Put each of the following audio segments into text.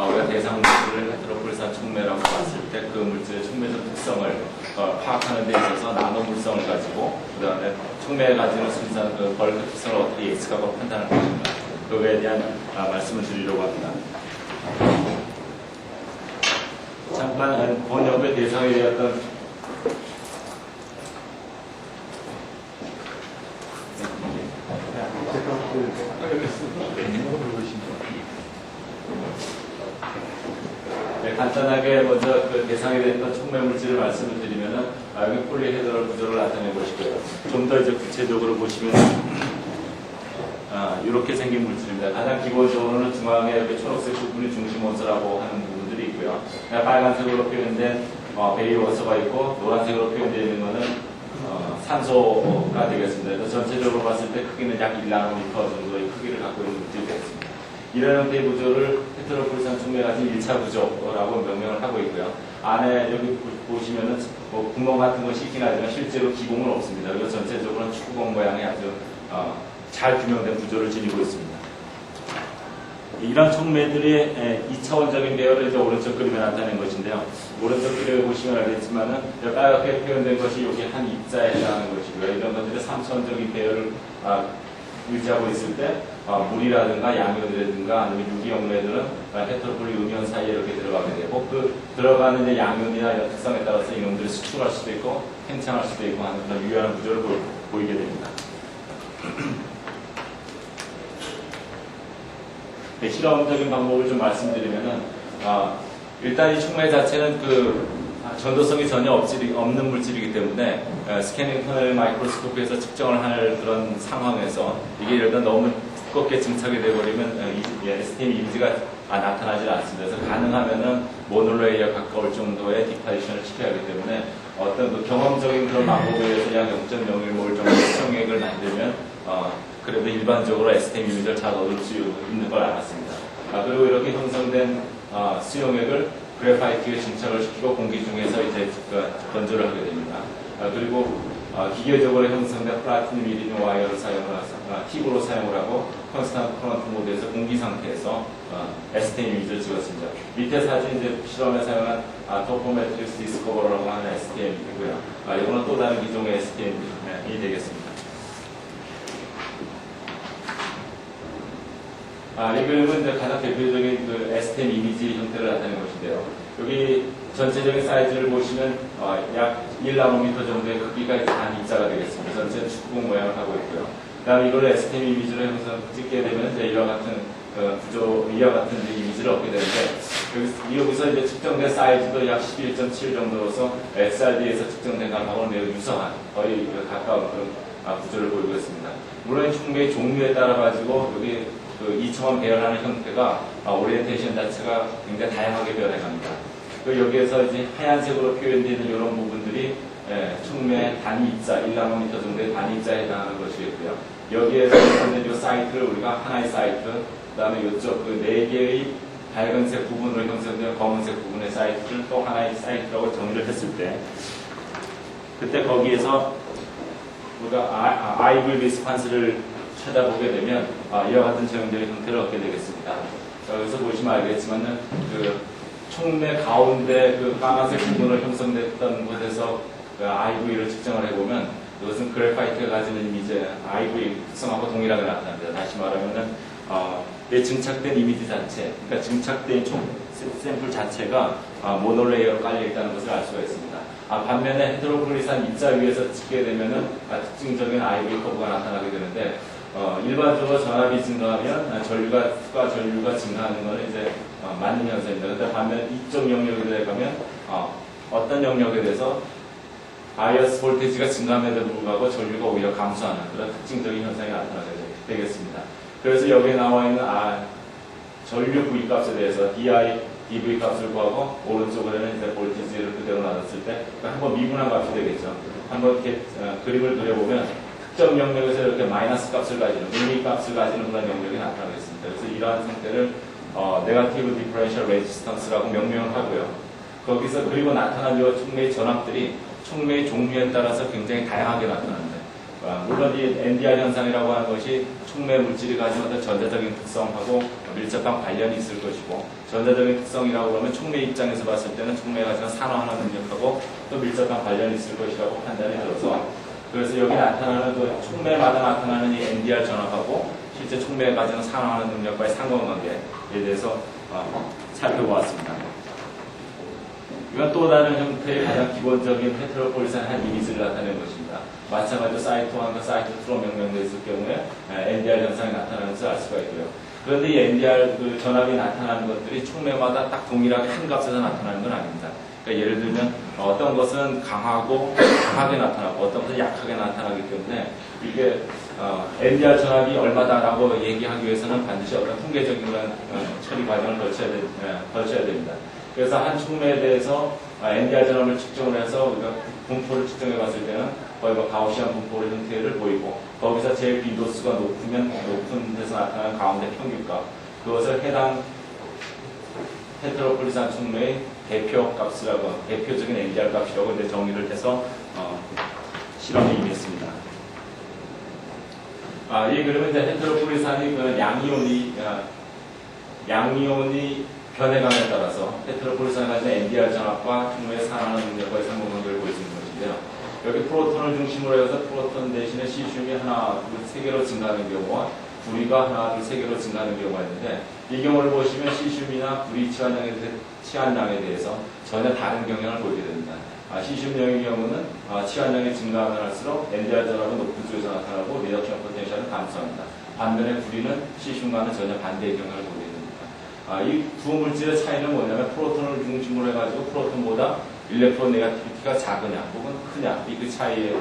우리가 대상 물질을 헤테로폴리스한 촉매라고 봤을 때 그 물질의 촉매적 특성을 파악하는 데 있어서 나노 물성을 가지고 그 다음에 촉매에 가지는 순수한 그 벌크 특성을 어떻게 예측하고 판단할 것인가 그거에 대한 말씀을 드리려고 합니다. 잠깐 번역의 대상이 되었던 간단하게 먼저 그 대상이 됐던 촉매 물질을 말씀을 드리면은 여기 폴리헤드럴 구조를 나타내 보시고요. 좀 더 이제 구체적으로 보시면 이렇게 생긴 물질입니다. 가장 기본적으로는 중앙에 이렇게 초록색 부분이 중심 원소라고 하는 부분들이 있고요. 빨간색으로 표현된 베리 원소가 있고 노란색으로 표현되어 있는 것은 산소가 되겠습니다. 그래서 전체적으로 봤을 때 크기는 약 1나노미터 정도의 크기를 갖고 있는 물질이 되겠습니다. 이런 형태의 구조를 헤테로폴리스한 촉매 가진 1차 구조라고 명명을 하고 있고요. 안에 여기 보시면은 뭐 구멍 같은 것이 있긴 하지만 실제로 기공은 없습니다. 그래서 전체적으로는 축구공 모양의 아주 잘 규명된 구조를 지니고 있습니다. 이런 촉매들이 2차원적인 배열을 이제 오른쪽 그림에 나타낸 것인데요. 오른쪽 그림에 보시면 알겠지만은 빨갛게 표현된 것이 여기 한 입자에 해당하는 것이고요. 이런 것들이 3차원적인 배열을 유지하고 있을 때 물이라든가 양이온이라든가 아니면 유기용매들은 헤테로폴리 음이온 사이에 이렇게 들어가게 되고 그 들어가는 이제 양이온이나 이런 특성에 따라서 이놈들이 수축할 수도 있고 팽창할 수도 있고 하는 그런 유효한 구조를 보이게 됩니다. 네, 실험적인 방법을 좀 말씀드리면은 일단 이 촉매 자체는 그 전도성이 전혀 없는 물질이기 때문에 스캐닝 터널 마이크로스코프에서 측정을 할 그런 상황에서 이게 일단 너무 두껍게 증착이 되어버리면 STM 이미지가 나타나지 않습니다. 그래서 가능하면은 모놀레이에 가까울 정도의 디파이션을 시켜야 하기 때문에 어떤 그 경험적인 그런 방법에 의해서 약 0.015 정도의 수용액을 만들면 그래도 일반적으로 STM 이미지를 잘 얻을 수 있는 걸 알았습니다. 그리고 이렇게 형성된 수용액을 그래파이트에 증착을 시키고 공기 중에서 이제 건조를 하게 됩니다. 그리고 기계적으로 형성된 플라티늄 이리듐 와이어를 팁으로 사용을 하고 컨스탄트 커런트 모드에서 공기 상태에서 STM 이미지를 찍었습니다. 밑에 사진 이제 실험에 사용한 토포메트릭스 디스커버라고 하는 STM이고요. 이거는 또 다른 기종의 STM이 되겠습니다. 이 그림은 이제 가장 대표적인 그 STM 이미지 형태를 나타낸 것인데요. 여기 전체적인 사이즈를 보시면 약 1나노미터 정도의 크기가 단 입자가 되겠습니다. 전체는 축구공 모양을 하고 있고요. 그 다음에 이걸 STM 이미지로 해서 찍게 되면 이제 이와 같은 구조, 이와 같은 이미지를 얻게 되는데 여기서 이제 측정된 사이즈도 약 11.7 정도로서 XRD에서 측정된 것하고는 매우 유사한 거의 가까운 그런 구조를 보이고 있습니다. 물론 촉매의 종류에 따라 가지고 여기 그 2차원 배열하는 형태가 오리엔테이션 자체가 굉장히 다양하게 변해 갑니다. 여기에서 이제 하얀색으로 표현되어 있는 이런 부분들이 촉매 단위 입자, 1나노미터 정도의 단위 입자에 해당하는 것이겠고요. 여기에서 있는 이 사이트를 우리가 하나의 사이트, 그 다음에 이쪽 그 4개의 밝은색 부분으로 형성된 검은색 부분의 사이트를 또 하나의 사이트라고 정의를 했을 때, 그때 거기에서 우리가 아이블 리스판스를 찾아보게 되면 이와 같은 제형적인 형태를 얻게 되겠습니다. 여기서 보시면 알겠지만은 그 촉매 가운데 그 까만색 부분으로 형성됐던 곳에서 그 IV를 측정을 해보면 이것은 그래파이트가 가지는 이미지 IV 특성하고 동일하게 나타납니다. 다시 말하면은 증착된 이미지 자체, 그러니까 증착된 샘플 자체가 모노레이어로 깔려 있다는 것을 알 수가 있습니다. 반면에 헤테로폴리스한 입자 위에서 찍게 되면은 특징적인 IV 커브가 나타나게 되는데 일반적으로 전압이 증가하면 추가 전류가 증가하는 것은 이제 맞는 현상입니다. 그런데 반면 이쪽 영역에 들어가면 어떤 영역에 대해서 바이어스 볼테이지가 증가함에도 불구하고 전류가 오히려 감소하는 그런 특징적인 현상이 나타나게 되겠습니다. 그래서 여기에 나와 있는 전류 V값에 대해서 DV 값을 구하고 오른쪽으로는 이제 볼테이지를 그대로 놔뒀을 때 한번 미분한 값이 되겠죠. 한번 이렇게 그림을 그려보면 특정 영역에서 이렇게 마이너스 값을 가지는, 의미 값을 가지는 그런 영역이 나타나겠습니다. 그래서 이러한 상태를 네거티브 디퍼런셜 레지스턴스라고 명명을 하고요. 거기서 그리고 나타난 이 촉매의 전압들이 촉매의 종류에 따라서 굉장히 다양하게 나타납니다. 물론 이 NDR 현상이라고 하는 것이 촉매 물질이 가진 어떤 전자적인 특성하고 밀접한 관련이 있을 것이고, 전자적인 특성이라고 그러면 촉매 입장에서 봤을 때는 촉매가 가진 산화하는 능력하고 또 밀접한 관련이 있을 것이라고 판단이 들어서, 그래서 여기 나타나는 그 촉매마다 나타나는 이 NDR 전압하고 실제 촉매가 가지는 산화하는 능력과의 상관관계에 대해서 살펴보았습니다. 이건 또 다른 형태의 가장 기본적인 헤테로폴리스한 이미지를 나타내는 것입니다. 마찬가지로 사이트 1과 사이트 2로 명명되어 있을 경우에 NDR 현상이 나타나는 것을 알 수가 있고요. 그런데 이 NDR 그 전압이 나타나는 것들이 촉매마다 딱 동일하게 한 값에서 나타나는 건 아닙니다. 그러니까 예를 들면 어떤 것은 강하게 나타나고 어떤 것은 약하게 나타나기 때문에 이게 NDR 전압이 얼마다라고 얘기하기 위해서는 반드시 어떤 통계적인 처리 과정을 거쳐야 됩니다. 그래서 한 촉매에 대해서 NDR 전압을 측정을 해서 우리가 분포를 측정해 봤을 때는 거의 가우시안 분포의 형태를 보이고, 거기서 제일 빈도수가 높은 데서 나타나는 가운데 평균값, 그것을 해당 헤테로폴리스한 촉매의 대표값이라고, 대표적인 NDR 값이라고 이제 정의를 해서 실험에 임했습니다. 이 그러면 이제 헤테로폴리스한이 그 양이온이 변해감에 따라서 헤테로폴리스한이 가진 NDR 전압과 촉매의 산화하는 능력과의 상관관계를 보여주는 것인데요. 여기 프로톤을 중심으로 해서 프로톤 대신에 시슘이 하나, 둘, 세 개로 증가하는 경우와 구리가 하나, 둘, 세 개로 증가하는 경우가 있는데, 이 경우를 보시면 시슘이나 구리 치환량에 대해서 전혀 다른 경향을 보이게 됩니다. 시슘량의 경우는 치환량이 증가하면 할수록 NDR 전압은 높은 쪽에서 나타나고 리덕션 포텐셜은 감소합니다. 반면에 구리는 시슘과는 전혀 반대의 경향을 보이게 됩니다. 이 두 물질의 차이는 뭐냐면 프로톤을 중심으로 해가지고 프로톤보다 일렉트론 네가티비티가 작으냐 혹은 크냐, 이 그 차이에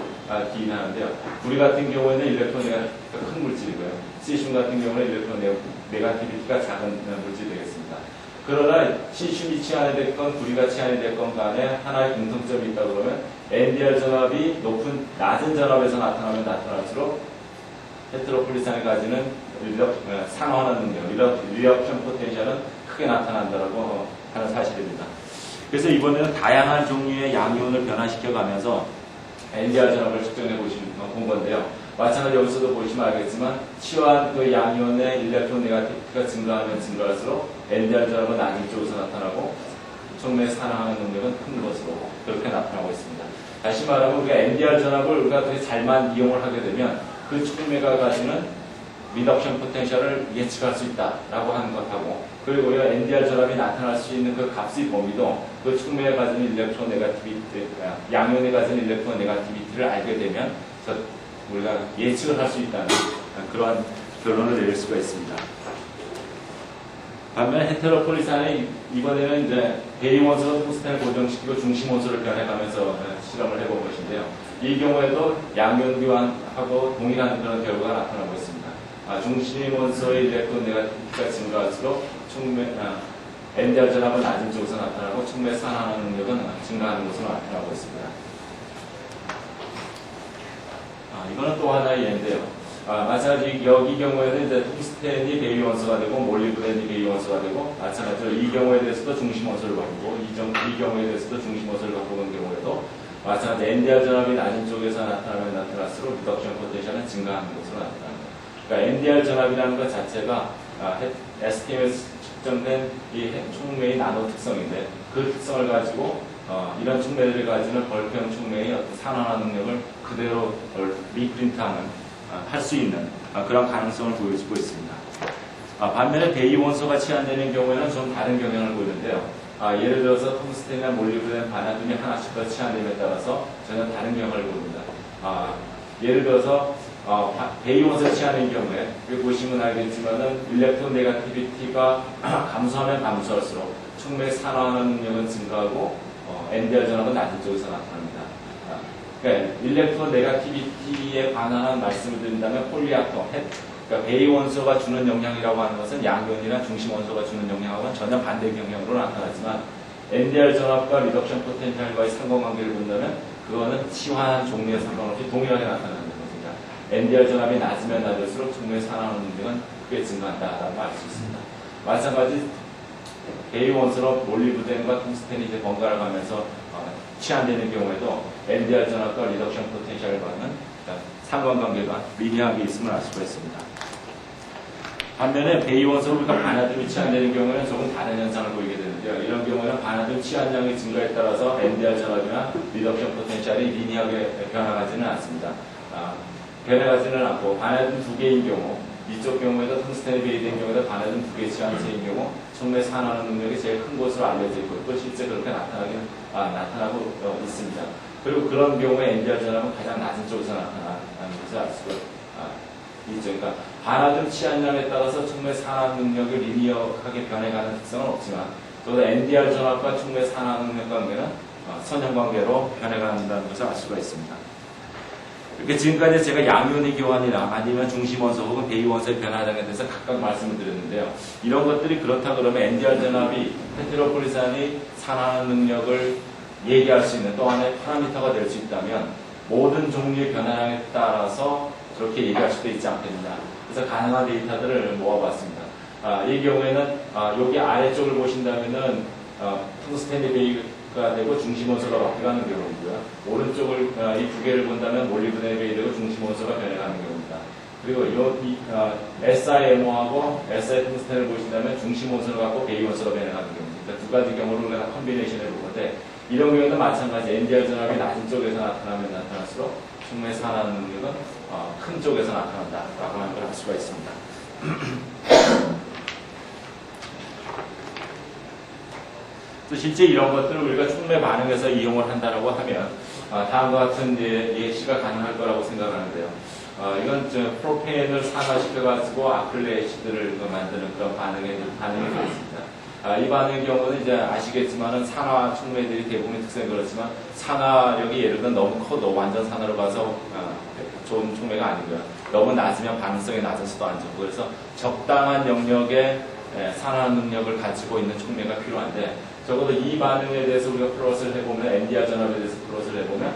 기인하는데요. 구리 같은 경우에는 일렉트론 네가티비티가 큰 물질이고요. 시슘 같은 경우는 일렉트론 네가티비티가 작은 물질이 되겠습니다. 그러나 시슘이 치환이 됐건 구리가 치환이 됐건 간에 하나의 공통점이 있다고 그러면 NDR 전압이 낮은 전압에서 나타나면 나타날수록 헤테로폴리스한이 가지는 산화하는 능력, 리덕션 포텐셜은 크게 나타난다고 하는 사실입니다. 그래서 이번에는 다양한 종류의 양이온을 변화시켜가면서 NDR 전압을 측정해 본 건데요. 마찬가지로 여기서도 보시면 알겠지만 치환 그 양이온의 일렉트론 네가티비티가 증가하면 증가할수록 NDR 전압은 낮은 쪽에서 나타나고 촉매의 산화하는 능력은 큰 것으로 그렇게 나타나고 있습니다. 다시 말하면 우리가 NDR 전압을 우리가 되게 잘만 이용을 하게 되면 그 촉매가 가지는 리덕션 포텐셜을 예측할 수 있다라고 하는 것하고, 그리고 우리가 NDR 전압이 나타날 수 있는 그 값의 범위도 그 촉매에 가진 일렉트론 네가티비티, 양이온에 가진 일렉트론 네가티비티를 알게 되면 우리가 예측을 할 수 있다는 그러한 결론을 내릴 수가 있습니다. 반면 헤테로폴리스한이 이번에는 이제 배이 원소로 퉁스텐을 고정시키고 중심 원소를 변해가면서 실험을 해본 것인데요. 이 경우에도 양이온 교환하고 동일한 그런 결과가 나타나고 있습니다. 중심 원소의 일렉트론 네가티비티가 증가할수록 NDR 전압은 낮은 쪽에서 나타나고 촉매 산화하는 능력은 증가하는 것으로 나타나고 있습니다. 이거는 또 하나의 예인데요. 마찬가지로 여기 경우에는 이제 퉁스텐이 배위 원소가 되고 몰리브덴이 배위 원소가 되고, 마찬가지로 이 경우에 대해서도 중심 원소를 바꾸고 이 경우에 대해서도 중심 원소를 바꾸는 경우에도 마찬가지로 NDR 전압이 낮은 쪽에서 나타나면 나타날수록 리덕션 포텐셜은 증가하는 것으로 나타납니다. 그러니까 NDR 전압이라는 것 자체가 STM에서 측정된 이 촉매의 나노 특성인데, 그 특성을 가지고 이런 촉매들이 가지는 벌크형 촉매의 어떤 산화화 능력을 그대로 리프린트하는 할 수 있는 그런 가능성을 보여주고 있습니다. 반면에 배이 원소가 치환되는 경우에는 좀 다른 경향을 보이는데요. 예를 들어서 퉁스텐이나 몰리브덴 반환 중에 하나씩 더 치환됨에 따라서 전혀 다른 경향을 보입니다. 예를 들어서 배이 원소 치환인 경우에 여기 보시면 알겠지만은 일렉트론 네가티비티가 감소하면 감소할수록 촉매 산화하는 능력은 증가하고 NDR 전압은 낮은 쪽에서 나타납니다. 그러니까 일렉트론 네가티비티에 관한 말씀을 드린다면 폴리아톰, 그러니까 배이 원소가 주는 영향이라고 하는 것은 양이온이나 중심 원소가 주는 영향하고는 전혀 반대 경향으로 나타나지만, NDR 전압과 리덕션 포텐셜과의 상관관계를 본다면 그거는 치환 종류에 상관없이 동일하게 나타나는 것입니다. NDR 전압이 낮으면 낮을수록 촉매 산화하는 능력은 크게 증가한다라고 알 수 있습니다. 마찬가지 배이 원소로 몰리브덴과 퉁스텐이 이제 번갈아 가면서 치환되는 경우에도 NDR 전압과 리덕션 포텐셜을 받는 상관관계가 미미하게 있음을 알 수가 있습니다. 반면에 베이원소로 우리가 반하듬이 치환되는 경우에는 조금 다른 현상을 보이게 되는데요. 이런 경우에는 반하듬 치환량의 증가에 따라서 NDR 전압이나 리덕션 포텐셜이 리니하게 변화하지는 않습니다. 변화하지는 않고 반하듬 두 개인 경우, 이쪽 경우에도 텅스텐이 베이된 경우에도 반하듬 두 개 치환체인 경우 촉매 산화하는 능력이 제일 큰 것으로 알려져 있고 또 실제 그렇게 나타나고 있습니다. 그리고 그런 경우에 NDR 전압은 가장 낮은 쪽에서 나타나는 것을 알 수가 있죠. 그러니까 반하듬 치환량에 따라서 촉매 산화 능력이 리니어하게 변해가는 특성은 없지만 또 NDR 전압과 촉매 산화 능력 관계는 선형관계로 변해간다는 것을 알 수가 있습니다. 이렇게 지금까지 제가 양이온의 교환이나 아니면 중심원소 혹은 베이원소의 변화량에 대해서 각각 말씀을 드렸는데요. 이런 것들이 그렇다 그러면 NDR 전압이 헤테로폴리산이 산화하는 능력을 얘기할 수 있는 또 하나의 파라미터가 될 수 있다면 모든 종류의 변화량에 따라서 그렇게 얘기할 수도 있지 않겠느냐. 그래서 가능한 데이터들을 모아봤습니다. 이 경우에는 여기 아래쪽을 보신다면은 퉁스텐이 베이가 되고 중심원소가 바뀌어가는 경우이고요. 오른쪽을 이 두 개를 본다면 몰리브덴이 베이 되고 중심원소가 변해가는 경우입니다. 그리고 이 SIMO하고 SI 퉁스텐을 보신다면 중심원소를 갖고 베이원소가 변해가는 경우입니다. 그러니까 두 가지 경우를 우리가 컨비네이션을 보는데 이런 경우에는 마찬가지 NDR 전압이 낮은 쪽에서 나타나면 나타날수록 촉매 산화 능력은 큰 쪽에서 나타난다라고 하는 걸 알 수가 있습니다. 실제 이런 것들을 우리가 촉매 반응에서 이용을 한다라고 하면 다음과 같은 예시가 가능할 거라고 생각하는데요. 이건 프로펜을 산화시켜가지고 아크릴레이시드를 만드는 그런 반응이 되겠습니다. 이 반응의 경우는 이제 아시겠지만은 산화 촉매들이 대부분의 특성이 그렇지만 산화력이 예를 들어 너무 커도 완전 산화로 가서 좋은 촉매가 아니고요. 너무 낮으면 반응성이 낮아서도 안 좋고 그래서 적당한 영역의 산화 능력을 가지고 있는 촉매가 필요한데 적어도 이 반응에 대해서 우리가 플롯을 해보면 NDR 전압에 대해서 플롯을 해보면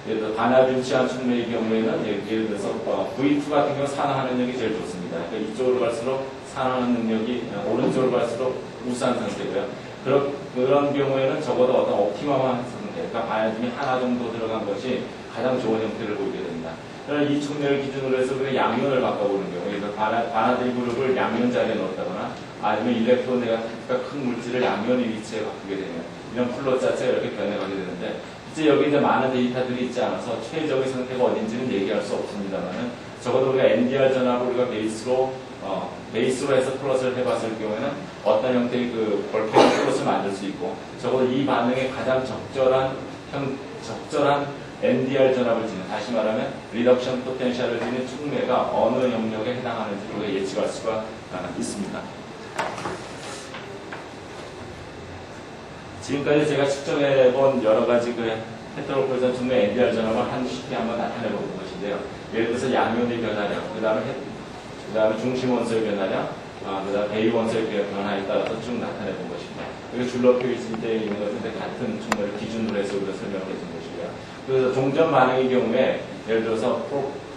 예를 들어 반하듬 치환 촉매의 경우에는 예를 들어서 V2 같은 경우 산화 능력이 제일 좋습니다. 그러니까 이쪽으로 갈수록 산화하는 능력이 오른쪽으로 갈수록 우수한 상태고요. 그런 경우에는 적어도 어떤 옵티멈한 상태, 그러니까 반하듬이 하나 정도 들어간 것이 가장 좋은 형태를 보이게 됩니다. 그러나 이 촉매를 기준으로 해서 우리가 양이온을 바꿔보는 경우, 그래서 반하듬 그룹을 양이온 자리에 넣었다거나 아니면 일렉트론 네가티브가 큰 물질을 양이온의 위치에 바꾸게 되면 이런 플롯 자체가 이렇게 변해가게 되는데 이제 여기 이제 많은 데이터들이 있지 않아서 최적의 상태가 어딘지는 얘기할 수 없습니다만은 적어도 우리가 NDR 전압을 우리가 베이스로 해서 플롯을 해봤을 경우에는 어떤 형태의 그 볼펜 플롯을 만들 수 있고 적어도 이 반응에 가장 적절한 NDR 전압을 지닌 다시 말하면 리덕션 포텐셜을 지닌 촉매가 어느 영역에 해당하는지 우리가 예측할 수가 있습니다. 지금까지 제가 측정해본 여러 가지 그 헤테로폴리산 촉매 NDR 전압을 쉽게 한번 나타내본 것인데요. 예를 들어서 양이온의 변화량, 그 다음에 중심원소의 변화량, 그 다음에 베이원소의 변화에 따라서 쭉 나타내본 것입니다. 그리고 줄로 표시되어 있는 것인데 같은 촉매를 기준으로 해서 우리가 설명해 준 것이고요. 그래서 종전 반응의 경우에 예를 들어서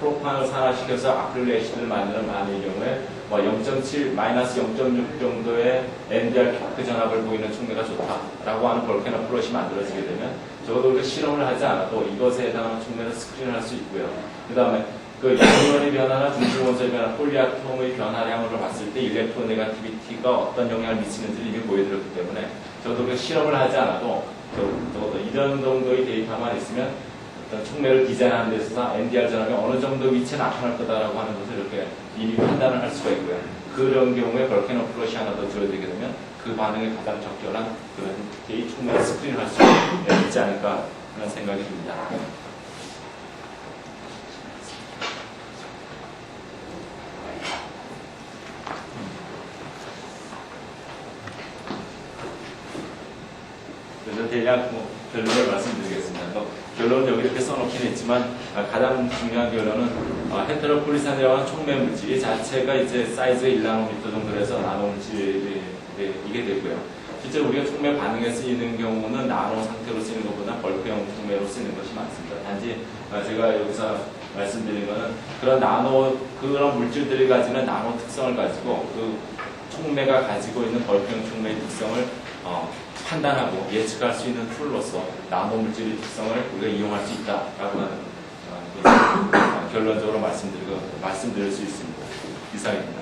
프로판을 산화시켜서 아크릴레이시드를 만드는 반응의 경우에 0.7, 마이너스 0.6 정도의 NDR 그 전압을 보이는 촉매가 좋다라고 하는 볼케너 플롯이 만들어지게 되면 적어도 우리가 실험을 하지 않아도 이것에 해당하는 촉매를 스크린을 할 수 있고요. 그 다음에 그 양이온의 변화나 중심원소의 변화, 폴리아톰의 변화량으로 봤을 때 일렉트론 네가티비티가 어떤 영향을 미치는지를 이미 보여드렸기 때문에 저도 그 실험을 하지 않아도 적어도 이런 정도의 데이터만 있으면 어떤 촉매를 디자인하는 데 있어서 NDR 전압이 어느 정도 위치에 나타날 거다라고 하는 것을 이렇게 이미 판단을 할 수가 있고요. 그런 경우에 볼케너 플롯이 하나 더 들어되게 되면 그 반응에 가장 적절한 그런 개의 촉매를 스크린할 수 있지 않을까 하는 생각이 듭니다. 그래서 대략 결론을 말씀드리겠습니다. 결론은 여기 이렇게 써놓긴 했지만 가장 중요한 결론은 헤테로폴리산이라는 촉매 물질이 자체가 이제 사이즈가 1나노미터 정도 해서 나노물질이 이게 되고요. 실제 우리가 촉매 반응에 쓰이는 경우는 나노 상태로 쓰이는 것보다 벌크형 촉매로 쓰이는 것이 많습니다. 단지 제가 여기서 말씀드린 거는 그런 물질들이 가지는 나노 특성을 가지고 그 촉매가 가지고 있는 벌크형 촉매의 특성을 판단하고 예측할 수 있는 툴로서 나노 물질의 특성을 우리가 이용할 수 있다라고 하는 결론적으로 말씀드릴 수 있습니다. 이상입니다.